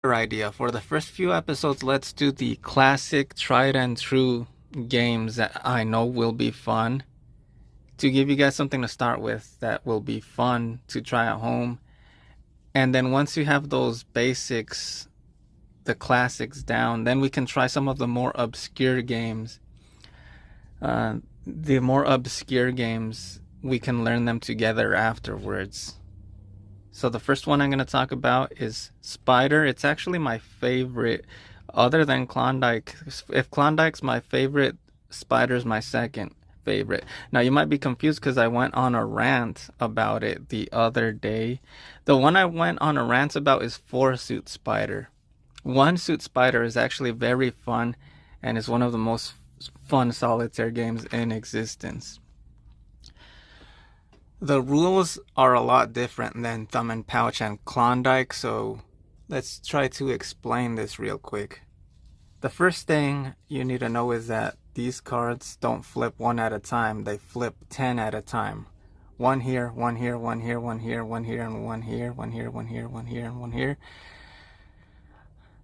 idea. For the first few episodes, let's do the classic, tried and true games that I know will be fun to give you guys something to start with that will be fun to try at home. And then once you have those basics, the classics down, then we can try some of the more obscure games. The more obscure games, we can learn them together afterwards. So the first one I'm going to talk about is Spider. It's actually my favorite, other than Klondike. If Klondike's my favorite, Spider's my second favorite. Now you might be confused because I went on a rant about it the other day. The one I went on a rant about is Four Suit Spider. One Suit Spider is actually very fun and is one of the most fun solitaire games in existence. The rules are a lot different than Thumb and Pouch and Klondike, so let's try to explain this real quick. The first thing you need to know is that these cards don't flip one at a time, they flip 10 at a time. One here, one here, one here, one here, one here, and one here, one here, one here, one here, and one here.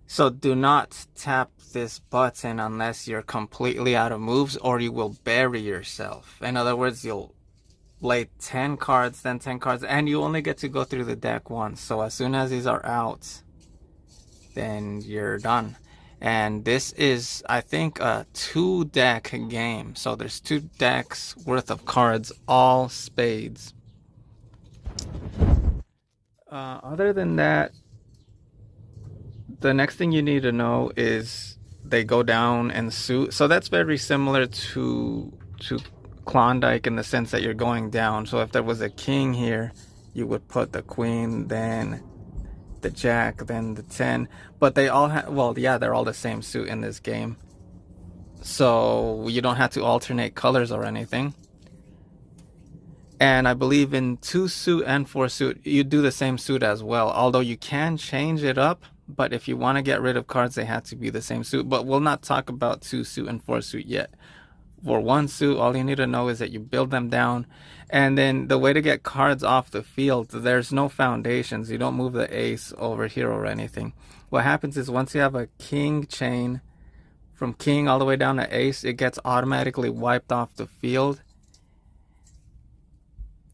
So do not tap this button unless you're completely out of moves or you will bury yourself. In other words, you'll lay 10 cards, then 10 cards, and you only get to go through the deck once. So as soon as these are out, then you're done. And this is, I think, a 2-deck game. So there's 2 decks worth of cards, all spades. Other than that, the next thing you need to know is they go down in suit. So that's very similar to Klondike in the sense that you're going down. So if there was a king here, you would put the queen, then the jack, then the 10. But they all have, well, yeah, they're all the same suit in this game. So you don't have to alternate colors or anything. And I believe in 2 suit and 4 suit, you do the same suit as well. Although you can change it up, but if you want to get rid of cards, they have to be the same suit. But we'll not talk about 2 suit and 4 suit yet. For 1 suit, all you need to know is that you build them down. And then the way to get cards off the field, there's no foundations. You don't move the ace over here or anything. What happens is once you have a king chain, from king all the way down to ace, it gets automatically wiped off the field.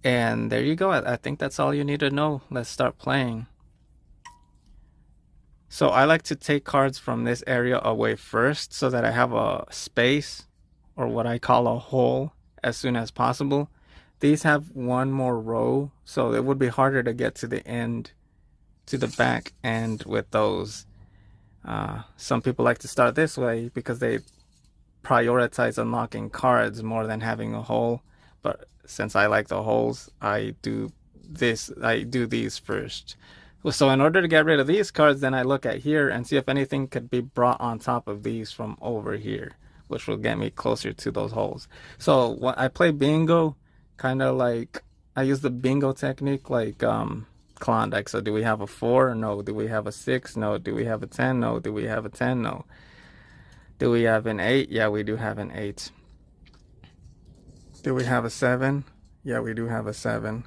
And there you go. I think that's all you need to know. Let's start playing. So I like to take cards from this area away first so that I have a space, or what I call a hole, as soon as possible. These have one more row, so it would be harder to get to the end, to the back end with those. Some people like to start this way because they prioritize unlocking cards more than having a hole. But since I like the holes, I do these first. So in order to get rid of these cards, then I look at here and see if anything could be brought on top of these from over here, which will get me closer to those holes. So when I play bingo, kind of like I use the bingo technique like Klondike. So do we have a 4? No. Do we have a 6? No. Do we have a 10? No. Do we have a 10? No. Do we have an 8? Yeah, we do have an 8. Do we have a 7? Yeah, we do have a 7.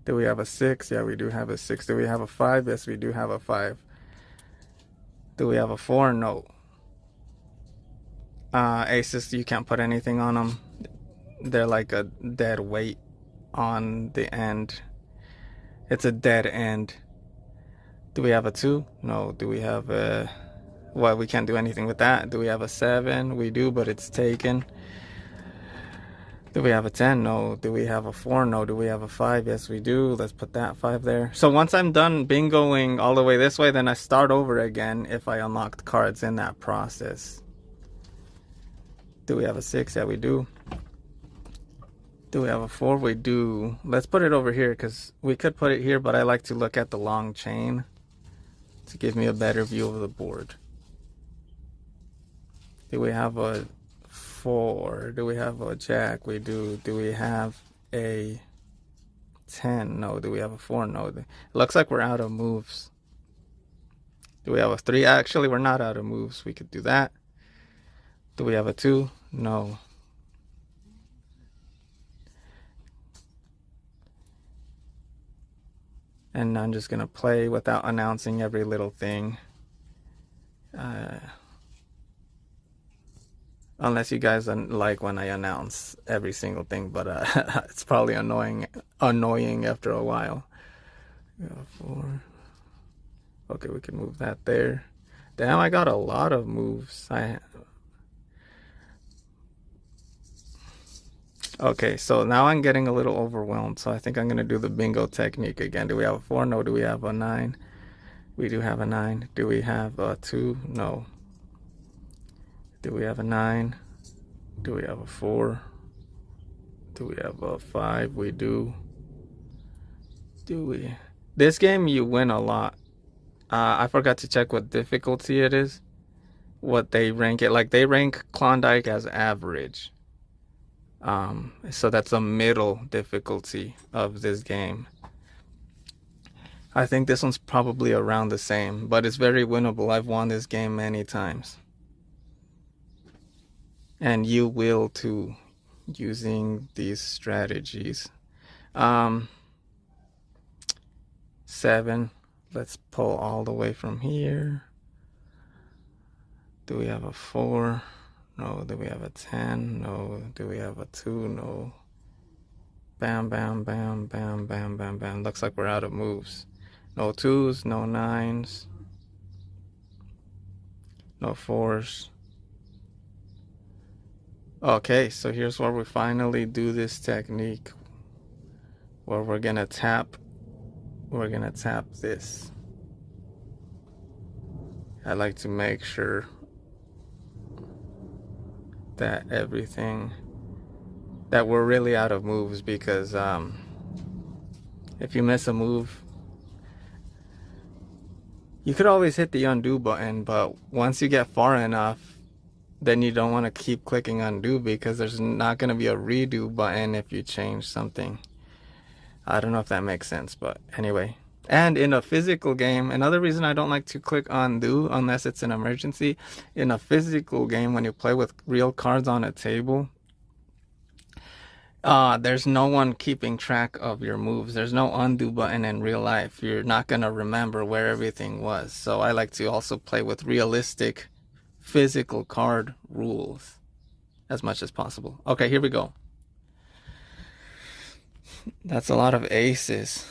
Do we have a 6? Yeah, we do have a 6. Do we have a 5? Yes, we do have a 5. Do we have a 4? No. Aces, you can't put anything on them. They're like a dead weight on the end. It's a dead end. Do we have a 2? No. Do we have a... Well, we can't do anything with that. Do we have a 7? We do, but it's taken. Do we have a 10? No. Do we have a 4? No. Do we have a 5? Yes, we do. Let's put that 5 there. So once I'm done bingoing all the way this way, then I start over again if I unlocked cards in that process. Do we have a 6? Yeah, we do. Do we have a 4? We do. Let's put it over here because we could put it here, but I like to look at the long chain to give me a better view of the board. Do we have a 4? Do we have a jack? We do. Do we have a 10? No. Do we have a 4? No. It looks like we're out of moves. Do we have a 3? Actually, we're not out of moves. We could do that. Do we have a 2? No. And I'm just going to play without announcing every little thing. Uh, unless you guys like when I announce every single thing, but it's probably annoying after a while. We got 4. Okay, we can move that there. Damn, I got a lot of moves. Okay, so now I'm getting a little overwhelmed, so I think I'm gonna do the bingo technique again. Do we have a 4? No. Do we have a 9? We do have a 9. Do we have a 2? No. Do we have a 9? Do we have a 4? Do we have a 5? We do. Do we? This game, you win a lot. I forgot to check what difficulty it is. What they rank it. Like, they rank Klondike as average. So that's a middle difficulty of this game. I think this one's probably around the same, but it's very winnable. I've won this game many times. And you will too, using these strategies. 7. Let's pull all the way from here. Do we have a 4? No. Do we have a 10? No. Do we have a 2? No. Bam, bam, bam, bam, bam, bam, bam. Looks like we're out of moves. No 2s, no 9s, no 4s. Okay, so here's where we finally do this technique where we're gonna tap this. I like to make sure that we're really out of moves, because if you miss a move, you could always hit the undo button, but once you get far enough, then you don't want to keep clicking undo, because there's not going to be a redo button if you change something. I don't know if that makes sense, but anyway. And in a physical game, another reason I don't like to click undo unless it's an emergency, in a physical game, when you play with real cards on a table, there's no one keeping track of your moves. There's no undo button in real life. You're not going to remember where everything was. So I like to also play with realistic physical card rules as much as possible. Okay, here we go. That's a lot of aces.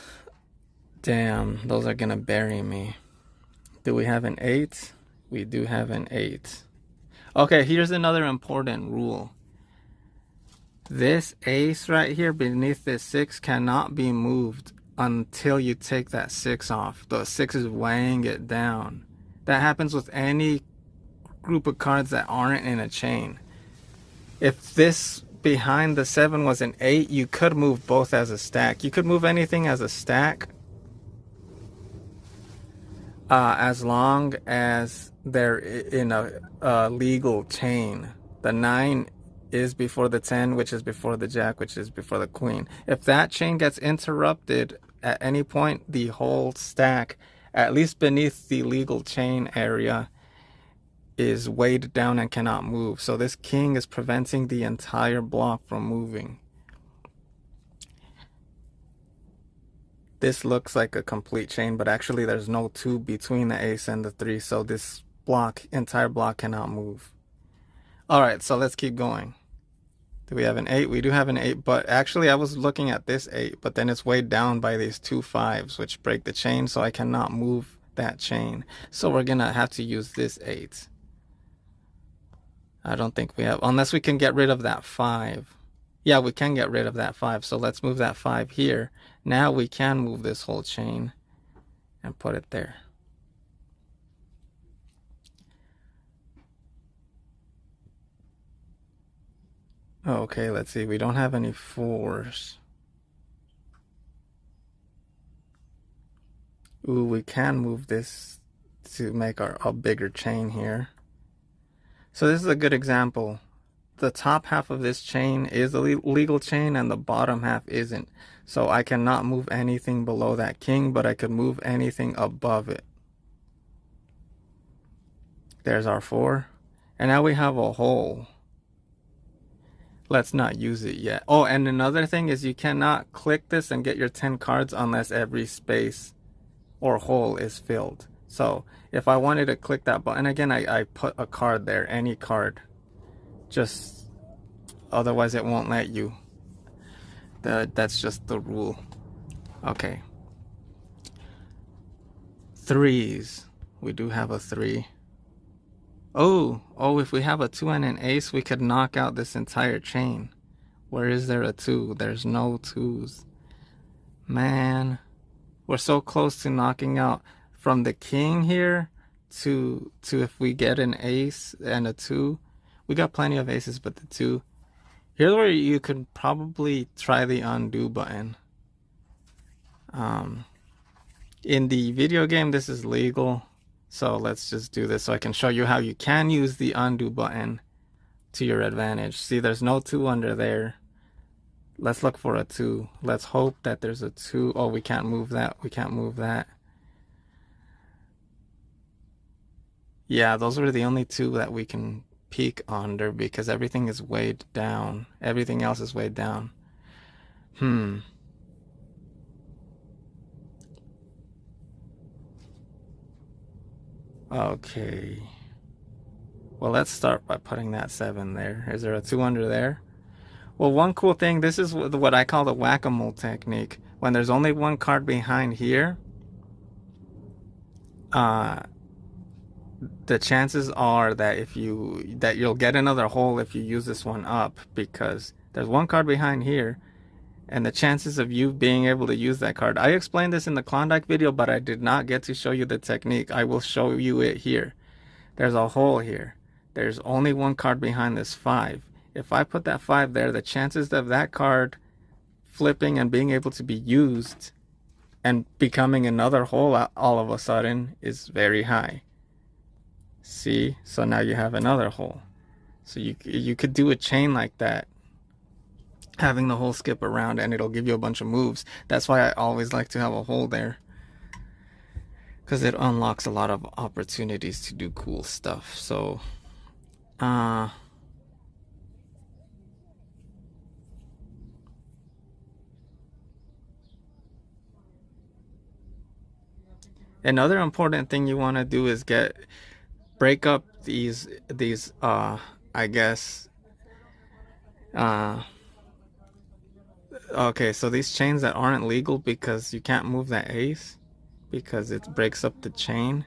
Damn, those are going to bury me. Do we have an 8? We do have an 8. Okay, here's another important rule. This ace right here beneath this 6 cannot be moved until you take that 6 off. The 6 is weighing it down. That happens with any group of cards that aren't in a chain. If this behind the 7 was an 8, you could move both as a stack. You could move anything as a stack as long as they're in a legal chain. The 9 is before the 10, which is before the jack, which is before the queen. If that chain gets interrupted at any point, the whole stack, at least beneath the legal chain area, is weighed down and cannot move. So this king is preventing the entire block from moving. This looks like a complete chain, but actually there's no 2 between the ace and the 3, so this entire block cannot move. All right, so let's keep going. Do we have an 8? We do have an 8, but actually I was looking at this 8, but then it's weighed down by these 2 5s, which break the chain, so I cannot move that chain. So we're gonna have to use this 8. I don't think we have, unless we can get rid of that 5. Yeah, we can get rid of that 5, so let's move that 5 here. Now we can move this whole chain and put it there. Okay, let's see. We don't have any 4s. Ooh, we can move this to make a bigger chain here. So this is a good example. The top half of this chain is a legal chain and the bottom half isn't. So I cannot move anything below that king, but I could move anything above it. There's our 4. And now we have a hole. Let's not use it yet. Oh, and another thing is you cannot click this and get your 10 cards unless every space or hole is filled. So if I wanted to click that button again, I put a card there, any card. Just otherwise it won't let you. That's just the rule. Okay. Threes. We do have a 3. Oh, if we have a 2 and an ace, we could knock out this entire chain. Where is there a 2? There's no 2s. Man, we're so close to knocking out from the king here to if we get an ace and a 2. We got plenty of aces, but the 2. Here's where you could probably try the undo button. In the video game, this is legal. So let's just do this so I can show you how you can use the undo button to your advantage. See, there's no 2 under there. Let's look for a 2. Let's hope that there's a 2. Oh, we can't move that. We can't move that. Yeah, those were the only 2 that we can peek under because everything is weighed down. Everything else is weighed down. Okay. Well, let's start by putting that 7 there. Is there a 2 under there? Well, one cool thing, this is what I call the whack-a-mole technique. When there's only one card behind here, the chances are that you'll get another hole if you use this one up, because there's one card behind here, and the chances of you being able to use that card. I explained this in the Klondike video, but I did not get to show you the technique. I will show you it here. There's a hole here. There's only one card behind this 5. If I put that 5 there, the chances of that card flipping and being able to be used and becoming another hole all of a sudden is very high. See? So now you have another hole. So you could do a chain like that, having the hole skip around, and it'll give you a bunch of moves. That's why I always like to have a hole there, because it unlocks a lot of opportunities to do cool stuff. So another important thing you want to do is break up these I guess okay, so these chains that aren't legal because you can't move that ace because it breaks up the chain.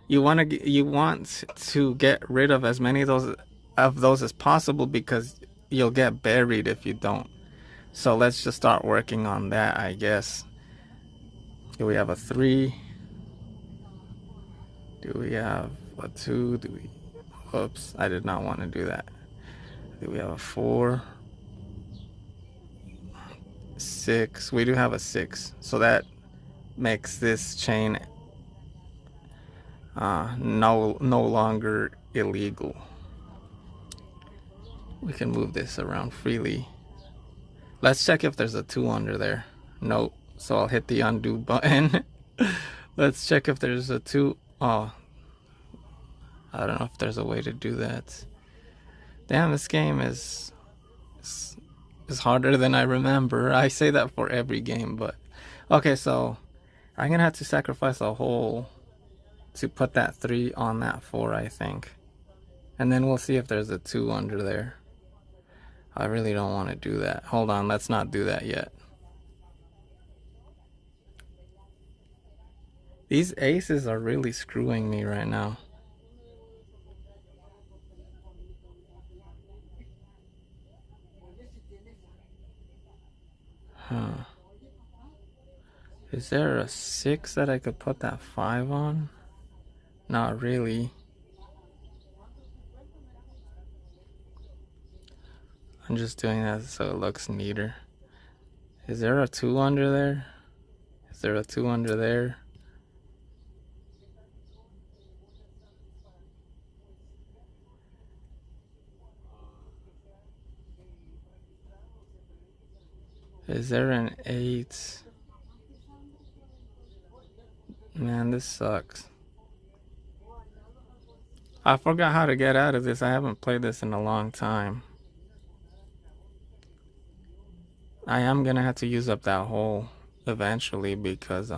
You want to get rid of as many of those as possible, because you'll get buried if you don't. So let's just start working on that, I guess. Do we have a 3? Do we have a 2? Oops, I did not want to do that. Do we have a 4? 6. We do have a 6. So that makes this chain no longer illegal. We can move this around freely. Let's check if there's a 2 under there. Nope. So I'll hit the undo button. Let's check if there's a 2. Oh, I don't know if there's a way to do that. Damn, this game is harder than I remember. I say that for every game, but okay, so I'm gonna have to sacrifice a hole to put that 3 on that 4, I think. And then we'll see if there's a 2 under there. I really don't want to do that. Hold on, let's not do that yet. These aces are really screwing me right now. Huh. Is there a 6 that I could put that 5 on? Not really. I'm just doing that so it looks neater. Is there a 2 under there? Is there a 2 under there? Is there an 8? Man, this sucks. I forgot how to get out of this. I haven't played this in a long time. I am gonna have to use up that hole eventually, because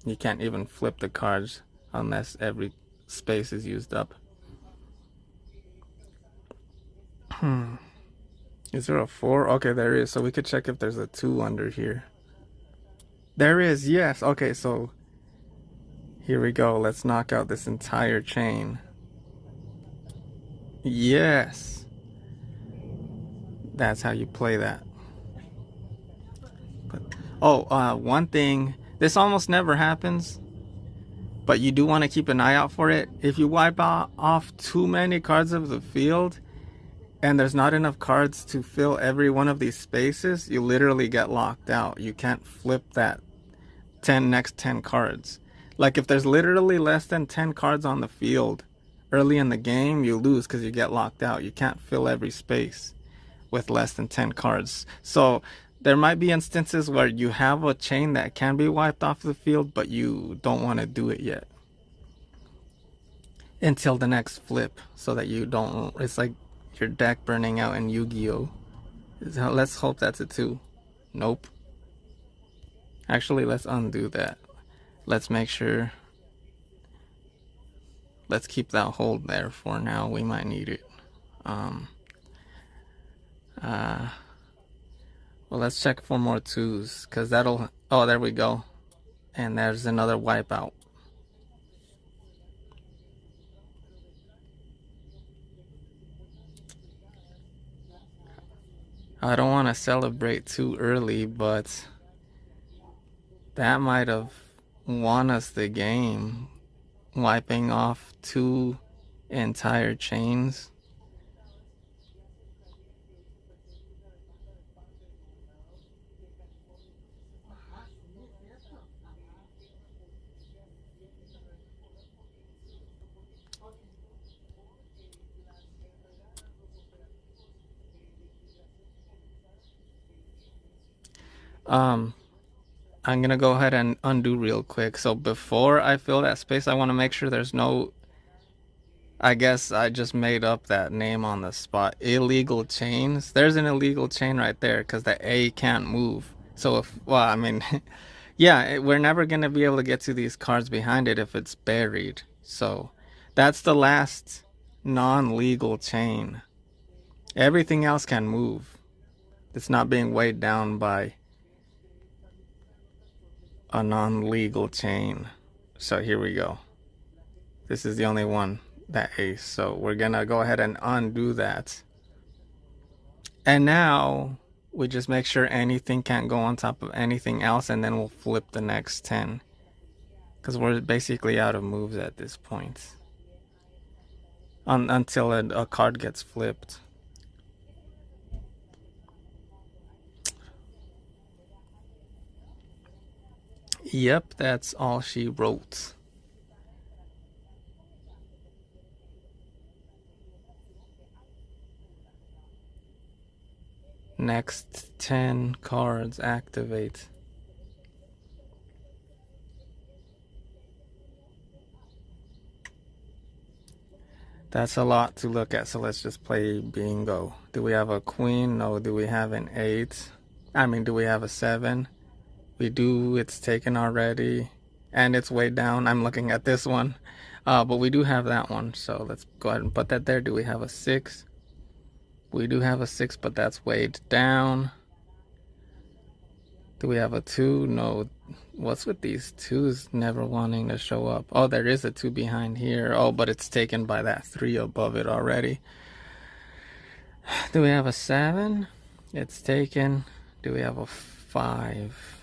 you can't even flip the cards unless every space is used up. Is there a 4? Okay, there is. So we could check if there's a 2 under here. There is, yes. Okay, so here we go. Let's knock out this entire chain. Yes. That's how you play that. But, one thing. This almost never happens, but you do want to keep an eye out for it. If you wipe off too many cards of the field, and there's not enough cards to fill every one of these spaces, you literally get locked out. You can't flip that next 10 cards. Like if there's literally less than 10 cards on the field early in the game, you lose because you get locked out. You can't fill every space with less than 10 cards. So there might be instances where you have a chain that can be wiped off the field, but you don't want to do it yet until the next flip, so that you don't, it's like your deck burning out in Yu-Gi-Oh. Let's hope that's a 2. Nope. Actually, let's undo that. Let's make sure. Let's keep that hold there for now. We might need it. Well, let's check for more 2s, because that'll... Oh, there we go. And there's another wipeout. I don't want to celebrate too early, but that might have won us the game. Wiping off 2 entire chains. I'm gonna go ahead and undo real quick. So before I fill that space, I want to make sure there's no... I guess I just made up that name on the spot. Illegal chains. There's an illegal chain right there because the A can't move. So if... Well, I mean... yeah, we're never gonna be able to get to these cards behind it if it's buried. So that's the last non-legal chain. Everything else can move. It's not being weighed down by a non-legal chain. So here we go. This is the only one, that ace. So we're gonna go ahead and undo that. And now we just make sure anything can't go on top of anything else, and then we'll flip the next 10. Because we're basically out of moves at this point. Until a card gets flipped. Yep, that's all she wrote. Next 10 cards activate. That's a lot to look at, so let's just play bingo. Do we have a queen? No. Do we have an 8? I mean, do we have a 7? We do. It's taken already, and it's way down. I'm looking at this one, but we do have that one, so let's go ahead and put that there. Do we have a 6? We do have a 6, but that's weighed down. Do we have a 2? No. What's with these 2s never wanting to show up? Oh, there is a 2 behind here. Oh, but it's taken by that 3 above it already. Do we have a 7? It's taken. Do we have a 5?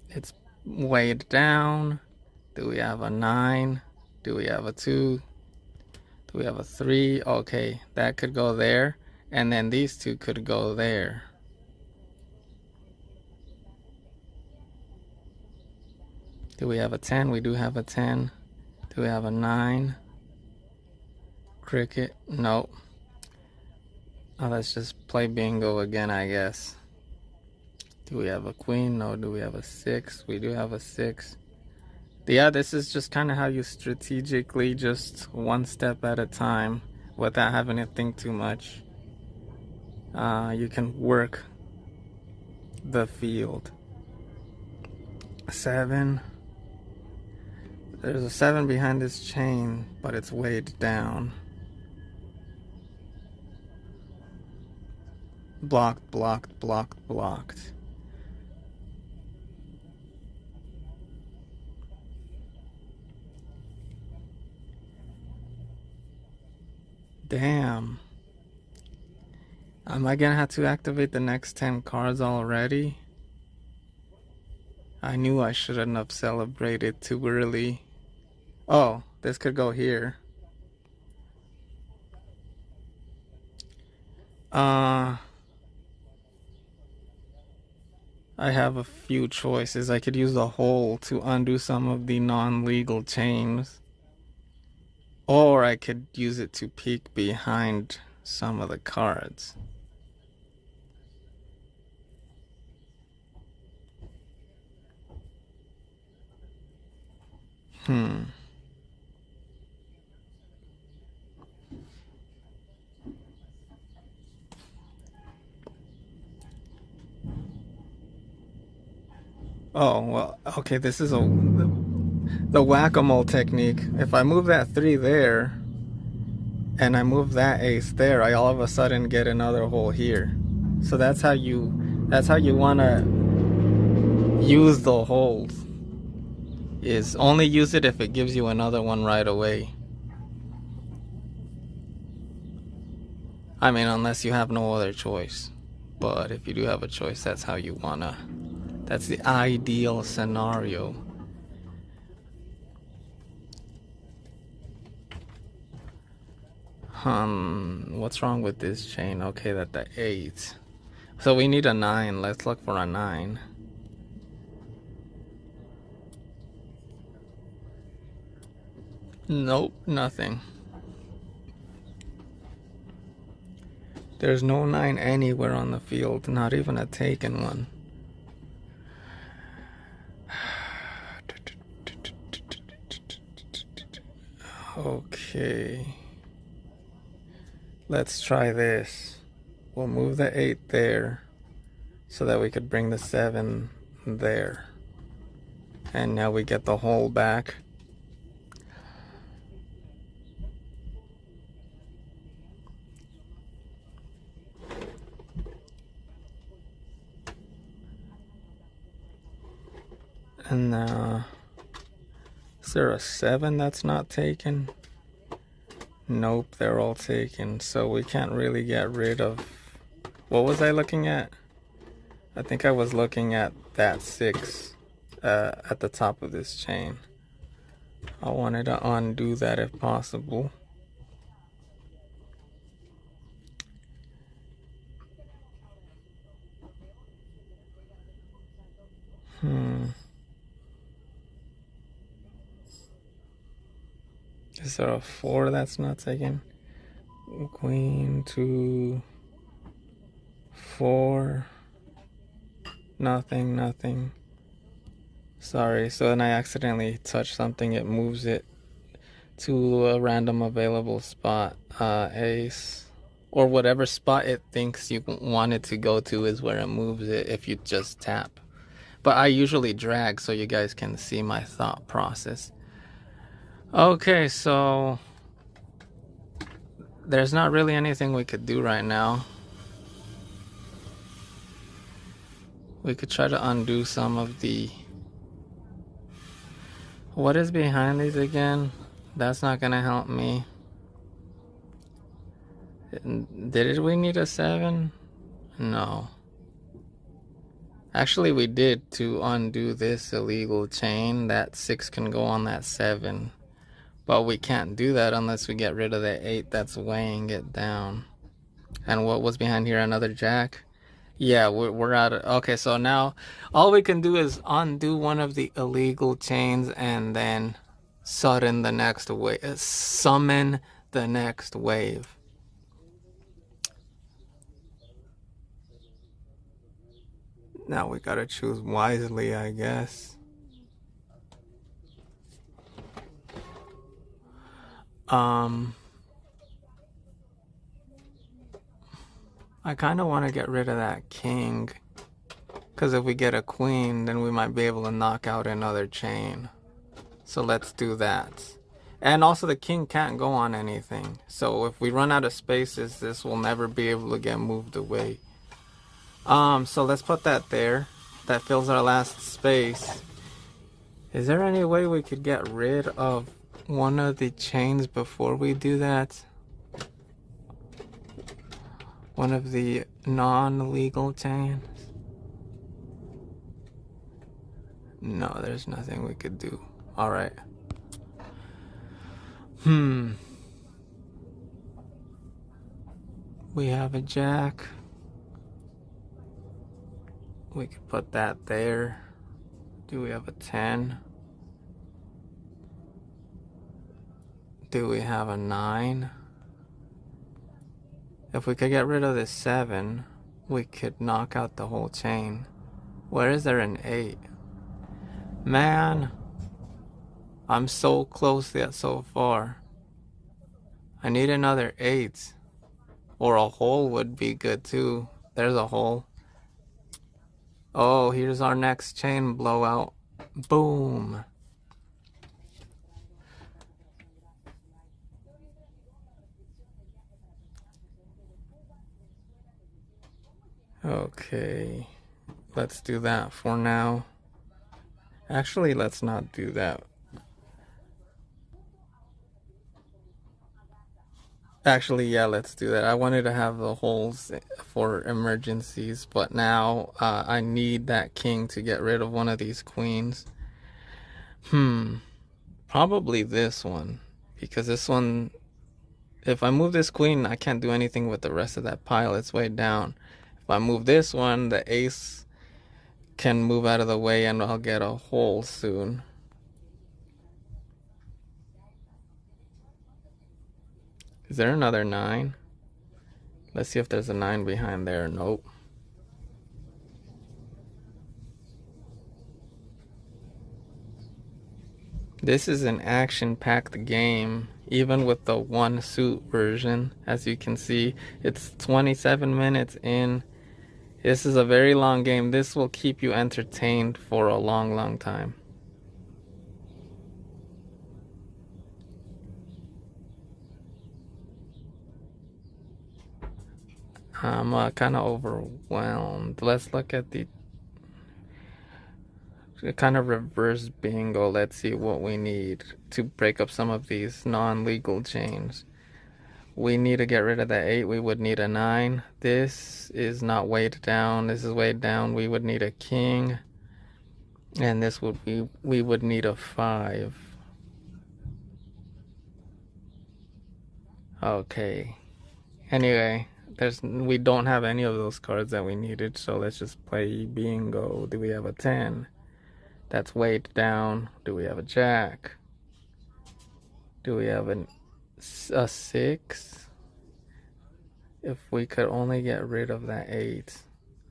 It's weighed down. Do we have a 9? Do we have a 2? Do we have a 3? Okay, that could go there. And then these 2 could go there. Do we have a 10? We do have a 10. Do we have a 9? Cricket? Nope. Oh, let's just play bingo again, I guess. Do we have a queen? No. Do we have a 6? We do have a 6. Yeah, this is just kind of how you strategically, just one step at a time, without having to think too much. You can work the field. 7. There's a 7 behind this chain, but it's weighed down. Blocked, blocked, blocked, blocked. Damn. Am I gonna have to activate the next 10 cards already? I knew I shouldn't have celebrated too early. Oh, this could go here. I have a few choices. I could use the hole to undo some of the non-legal chains. Or I could use it to peek behind some of the cards. Oh, well, okay, this is the whack-a-mole technique. If I move that 3 there, and I move that ace there, I all of a sudden get another hole here. So that's how you want to use the holes. Is only use it if it gives you another one right away. I mean, unless you have no other choice. But if you do have a choice, that's how you wanna. That's the ideal scenario. What's wrong with this chain? Okay, that the 8. So we need a 9. Let's look for a 9. Nope, nothing. There's no 9 anywhere on the field, not even a taken one. Okay. Let's try this. We'll move the 8 there so that we could bring the 7 there. And now we get the hole back. And is there a 7 that's not taken? Nope, they're all taken. So we can't really get rid of... What was I looking at? I think I was looking at that 6 at the top of this chain. I wanted to undo that if possible. Is there a 4 that's not taken? Queen, 2, 4. Nothing, nothing. Sorry, so then I accidentally touched something. It moves it to a random available spot. Ace. Or whatever spot it thinks you want it to go to is where it moves it if you just tap. But I usually drag so you guys can see my thought process. Okay, so there's not really anything we could do right now. We could try to undo some of the... What is behind these again? That's not gonna help me. Did we need a 7? No. Actually, we did to undo this illegal chain. That 6 can go on that 7. But we can't do that unless we get rid of the 8 that's weighing it down. And what was behind here? Another jack? Yeah, we're out of... Okay, so now all we can do is undo one of the illegal chains and then summon the next wave. Summon the next wave. Now we gotta choose wisely, I guess. I kind of want to get rid of that king, because if we get a queen, then we might be able to knock out another chain. So let's do that. And also the king can't go on anything. So if we run out of spaces, this will never be able to get moved away. So let's put that there. That fills our last space. Is there any way we could get rid of one of the chains before we do that? One of the non-legal chains? No, there's nothing we could do. Alright. We have a jack. We could put that there. Do we have a 10? Do we have a 9? If we could get rid of this 7, we could knock out the whole chain. Where is there an 8? Man, I'm so close yet so far. I need another 8. Or a hole would be good too. There's a hole. Oh, here's our next chain blowout. Boom. Okay. Let's do that for now. Actually, let's not do that. Actually, yeah, let's do that. I wanted to have the holes for emergencies, but now I need that king to get rid of one of these queens. Probably this one. Because this one, if I move this queen, I can't do anything with the rest of that pile. It's way down. If I move this one, the ace can move out of the way and I'll get a hole soon. Is there another 9? Let's see if there's a 9 behind there. Nope. This is an action-packed game, even with the one suit version. As you can see, it's 27 minutes in. This is a very long game. This will keep you entertained for a long, long time. I'm kind of overwhelmed. Let's look at the kind of reverse bingo. Let's see what we need to break up some of these non-legal chains. We need to get rid of the 8. We would need a 9. This is not weighed down. This is weighed down. We would need a king. And this would be, we would need a 5. Okay. Anyway, we don't have any of those cards that we needed, so let's just play bingo. Do we have a 10? That's weighed down. Do we have a jack? Do we have a 6? If we could only get rid of that 8.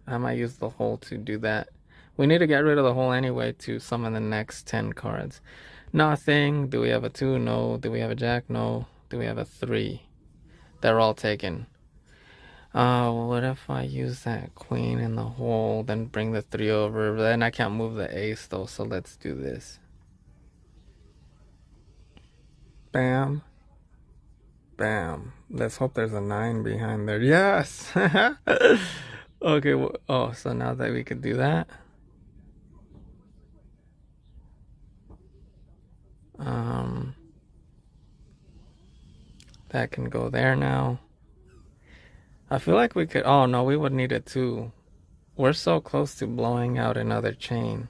I might use the hole to do that. We need to get rid of the hole anyway to summon the next 10 cards. Nothing. Do we have a 2? No. Do we have a jack? No. Do we have a 3? They're all taken. What if I use that queen in the hole, then bring the 3 over? Then I can't move the ace though, so let's do this. Bam. Bam. Let's hope there's a 9 behind there. Yes! Okay, well, oh, so now that we could do that. That can go there now. I feel like we could, oh no, we would need a 2. We're so close to blowing out another chain.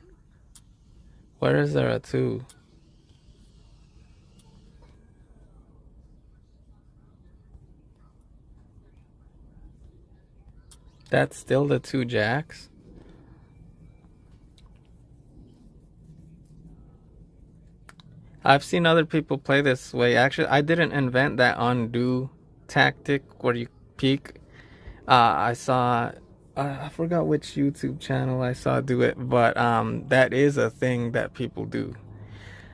Where is there a 2? That's still the 2 jacks? I've seen other people play this way. Actually, I didn't invent that undo tactic where you peek. I saw, I forgot which YouTube channel I saw do it, but that is a thing that people do.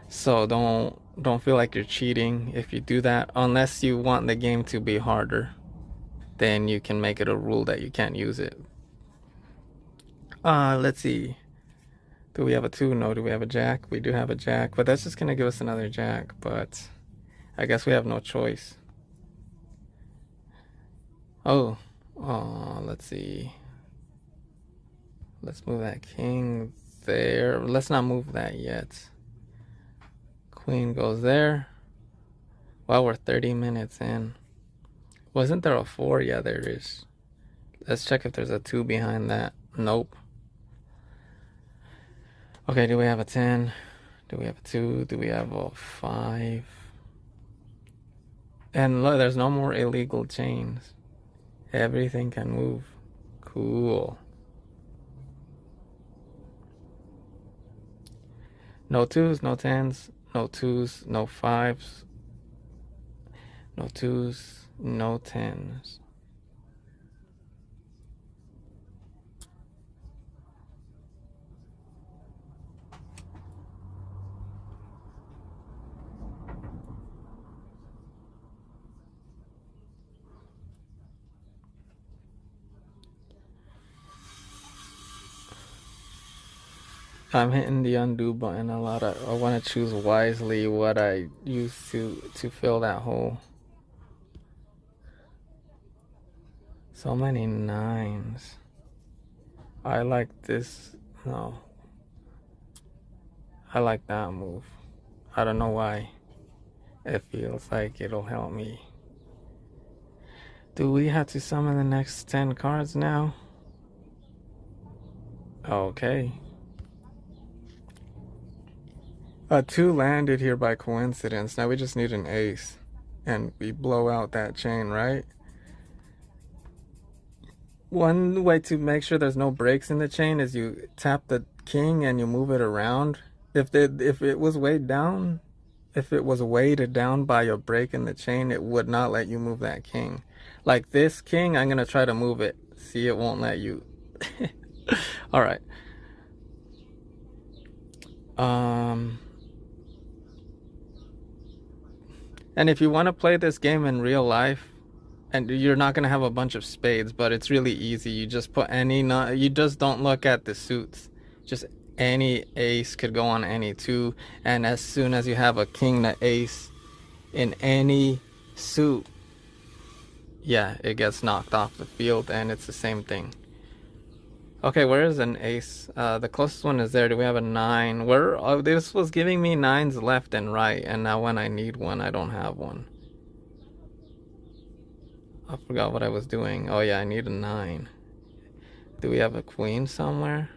So don't feel like you're cheating if you do that, unless you want the game to be harder. Then you can make it a rule that you can't use it. Let's see. Do we have a 2? No. Do we have a jack? We do have a jack, but that's just gonna give us another jack, but I guess we have no choice. Oh, let's see. Let's move that king there. Let's not move that yet. Queen goes there. Well, we're 30 minutes in. Wasn't there a 4? Yeah, there is. Let's check if there's a 2 behind that. Nope. Okay, do we have a 10? Do we have a 2? Do we have a 5? And look, there's no more illegal chains. Everything can move. Cool. No 2s, no 10s, no 2s, no 5s, no 2s, no 10s. I'm hitting the undo button a lot. I want to choose wisely what I use to fill that hole. So many 9s. I like this. No. I like that move. I don't know why. It feels like it'll help me. Do we have to summon the next 10 cards now? Okay. A 2 landed here by coincidence. Now we just need an ace. And we blow out that chain, right? One way to make sure there's no breaks in the chain is you tap the king and you move it around. If it was weighed down, if it was weighted down by a break in the chain, it would not let you move that king. Like this king, I'm gonna try to move it. See, it won't let you. All right. And if you want to play this game in real life, and you're not going to have a bunch of spades, but it's really easy. You just put any, you just don't look at the suits. Just any ace could go on any 2. And as soon as you have a king to ace in any suit, yeah, it gets knocked off the field, and it's the same thing. Okay, where is an ace? The closest one is there. Do we have a 9? This was giving me 9s left and right, and now when I need one, I don't have one. I forgot what I was doing. Oh yeah, I need a 9. Do we have a queen somewhere?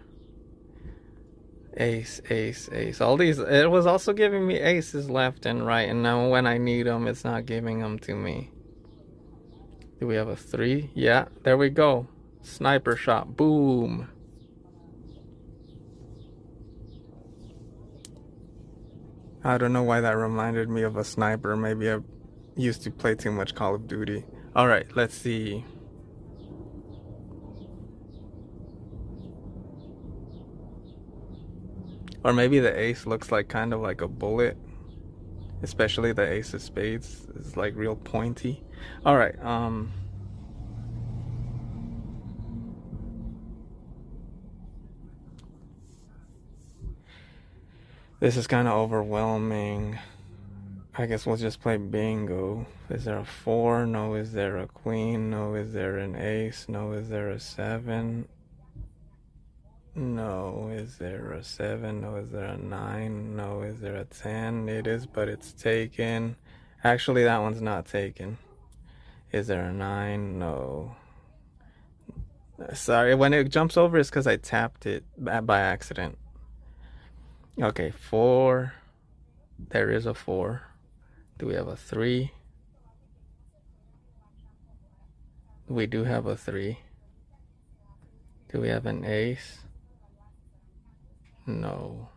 Ace, ace, ace. All these, it was also giving me aces left and right, and now when I need them, it's not giving them to me. Do we have a 3? Yeah, there we go. Sniper shot. Boom. I don't know why that reminded me of a sniper. Maybe I used to play too much Call of Duty. All right, let's see. Or maybe the ace looks like kind of like a bullet. Especially the ace of spades is like real pointy. All right, this is kind of overwhelming. I guess we'll just play bingo. Is there a 4? No. Is there a queen? No. Is there an ace? No. Is there a 7? No. Is there a 7? No. Is there a 9? No. Is there a 10? It is, but it's taken. Actually, that one's not taken. Is there a 9? No. Sorry, when it jumps over, it's because I tapped it by accident. Okay, 4. There is a 4. Do we have a 3? We do have a 3. Do we have an ace? No.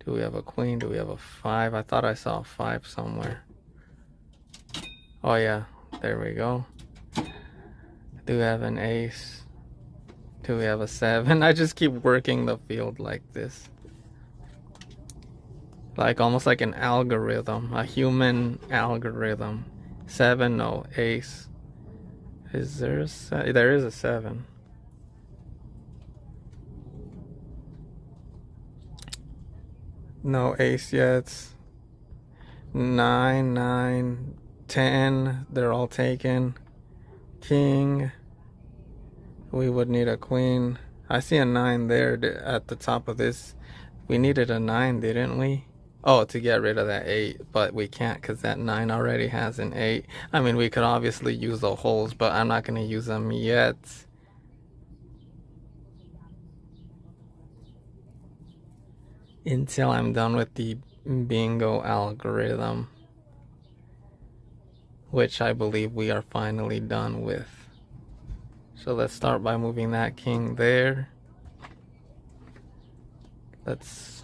Do we have a queen? Do we have a 5? I thought I saw a 5 somewhere. Oh yeah, there we go. Do we have an ace? Do we have a 7? I just keep working the field like this. Like almost like an algorithm, a human algorithm. 7, no. Ace. Is there a 7? There is a 7. No ace yet. 9, 9, 10. They're all taken. King. We would need a queen. I see a 9 there at the top of this. We needed a 9, didn't we? Oh, to get rid of that 8, but we can't because that 9 already has an 8. I mean, we could obviously use the holes, but I'm not going to use them yet. Until I'm done with the bingo algorithm, which I believe we are finally done with. So let's start by moving that king there. Let's,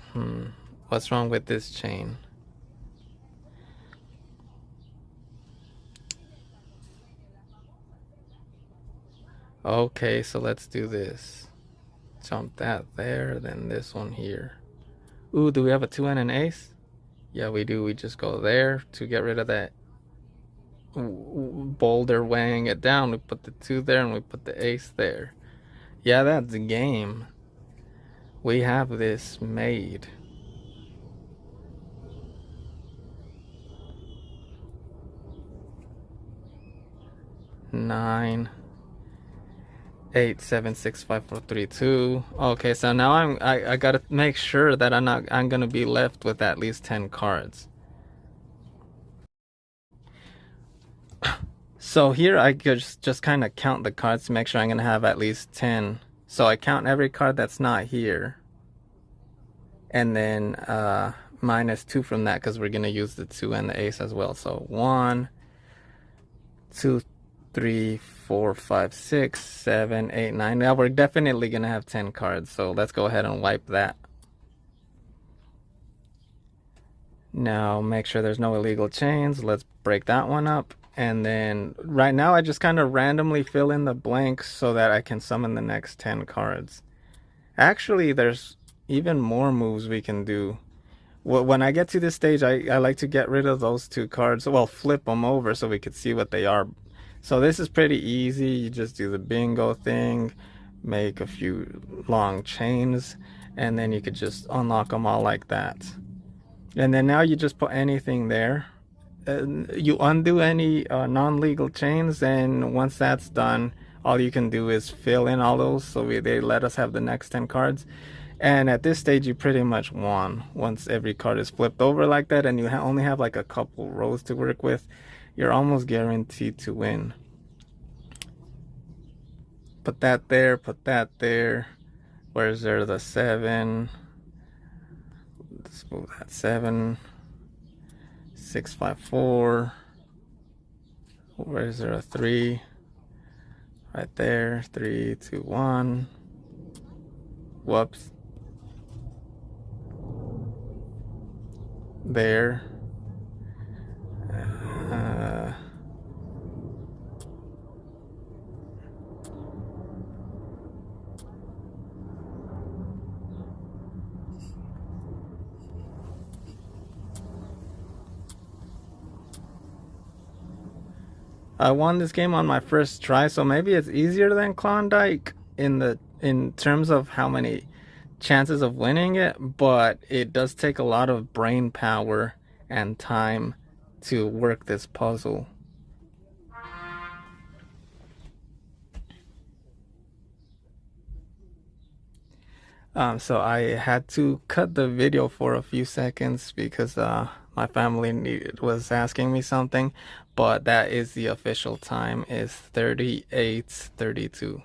what's wrong with this chain? Okay, so let's do this. Jump that there, then this one here. Ooh, do we have a 2 and an ace? Yeah, we do. We just go there to get rid of that boulder weighing it down. We put the 2 there and we put the ace there. Yeah, that's the game. We have this made. Nine, 8, 7, 6, 5, 4, 3, 2. Okay, so now I gotta make sure that I'm gonna be left with at least 10 cards. So here I just kind of count the cards to make sure I'm gonna have at least 10. So I count every card that's not here, and then minus 2 from that because we're gonna use the 2 and the ace as well. So 1, 2, 3, 4, 5, 6, 7, 8, 9. Now we're definitely gonna have 10 cards. So let's go ahead and wipe that. Now make sure there's no illegal chains. Let's break that one up. And then right now I just kind of randomly fill in the blanks so that I can summon the next 10 cards. Actually, there's even more moves we can do. When I get to this stage, I like to get rid of those 2 cards. Well, flip them over so we could see what they are. So this is pretty easy. You just do the bingo thing, make a few long chains, and then you could just unlock them all like that. And then now you just put anything there. You undo any non-legal chains, and once that's done, all you can do is fill in all those so they let us have the next 10 cards. And at this stage you pretty much won. Once every card is flipped over like that and you only have like a couple rows to work with, you're almost guaranteed to win. Put that there, put that there. Where's there the 7? Let's move that 7. 6, 5, 4. Where is there a 3? Right there. 3, 2, 1. Whoops. There. I won this game on my first try, so maybe it's easier than Klondike in terms of how many chances of winning it, but it does take a lot of brain power and time to work this puzzle. So I had to cut the video for a few seconds because my family was asking me something, but that is the official time is 38:32.